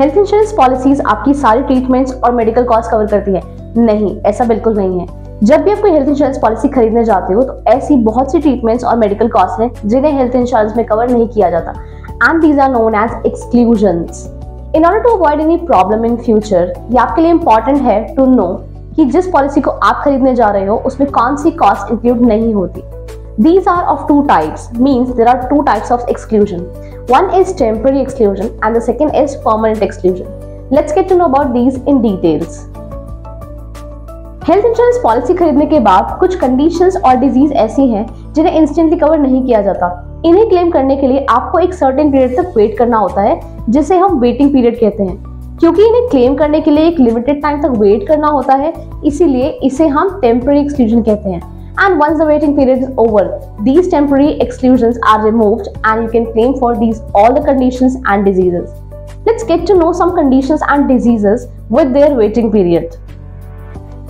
Health insurance policies आपकी सारी treatments और मेडिकल कॉस्ट कवर करती है? नहीं, ऐसा बिल्कुल नहीं है। जब भी आप कोई हेल्थ इंश्योरेंस पॉलिसी खरीदने जाते हो तो ऐसी बहुत सी ट्रीटमेंट्स और मेडिकल कॉस्ट हैं जिन्हें हेल्थ इंश्योरेंस में कवर नहीं किया जाता, and these are known as exclusions. In order to avoid any problem in future, ये आपके लिए इंपॉर्टेंट है टू नो कि जिस पॉलिसी को आप खरीदने जा रहे हो उसमें कौन सी कॉस्ट इंक्लूड नहीं होती। These are of two types, means there are two types of exclusion. One is temporary exclusion and the second is permanent exclusion. Let's get to know about these in details. Health insurance policy खरीदने के बाद कुछ conditions और disease ऐसी हैं जिन्हें instantly cover नहीं किया जाता। इन्हें क्लेम करने के लिए आपको एक सर्टेन पीरियड तक वेट करना होता है, जिसे हम वेटिंग पीरियड कहते हैं। क्योंकि इन्हें क्लेम करने के लिए एक लिमिटेड टाइम तक वेट करना होता है, इसीलिए इसे हम टेम्पररी एक्सक्लूजन कहते हैं। And once the waiting period is over, these temporary exclusions are removed and you can claim for these all the conditions and diseases. Let's get to know some conditions and diseases with their waiting period.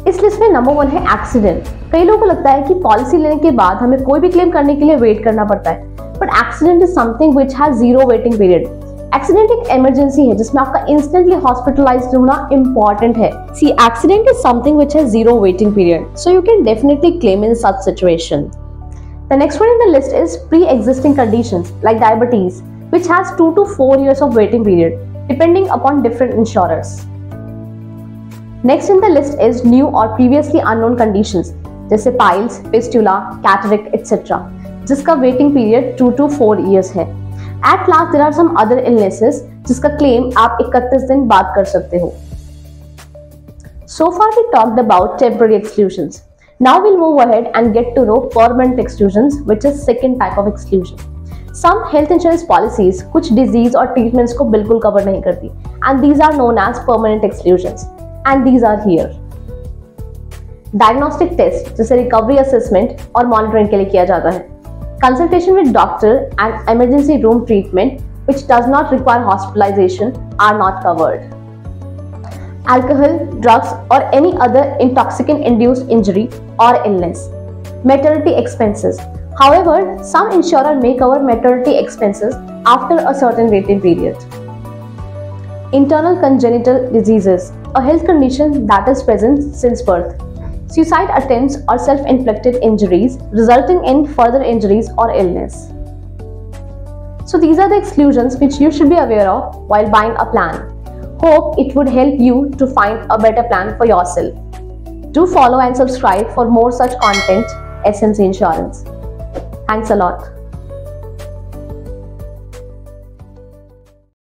इस list में number 1 है accident. कई लोगों को लगता है कि policy लेने के बाद हमें कोई भी क्लेम करने के लिए वेट करना पड़ता है, but accident is something which has zero waiting period. Accident एक इमरजेंसी है जिसमें आपका इंस्टेंटली हॉस्पिटलाइज्ड होना इंपॉर्टेंट है। See accident is something which has zero waiting period, so you can definitely claim in such situation. The next one in the list is pre-existing conditions like diabetes, which has 2 to 4 years of waiting period, depending upon different insurers. Next in the list is new or previously unknown conditions, जैसे piles, fistula, cataract, etc., जिसका waiting period 2 to 4 years है। At last, there are some other illnesses जिसका claim आप 31 दिन बाद कर सकते हो। So far we talked about temporary exclusions. Now we'll move ahead and get to know permanent exclusions, which is second type of exclusion. Some health insurance policies कुछ disease और treatments को बिल्कुल cover नहीं करती, and these are known as permanent exclusions, and these are here. Diagnostic test जैसे recovery assessment और monitoring के लिए किया जाता है। Consultation with doctor and emergency room treatment, which does not require hospitalization, are not covered. Alcohol, drugs, or any other intoxicant-induced injury or illness. Maternity expenses. However, some insurer may cover maternity expenses after a certain waiting period. Internal congenital diseases, a health condition that is present since birth. Suicide attempts or self-inflicted injuries resulting in further injuries or illness. So these are the exclusions which you should be aware of while buying a plan. Hope it would help you to find a better plan for yourself. Do follow and subscribe for more such content, SMC Insurance. Thanks a lot.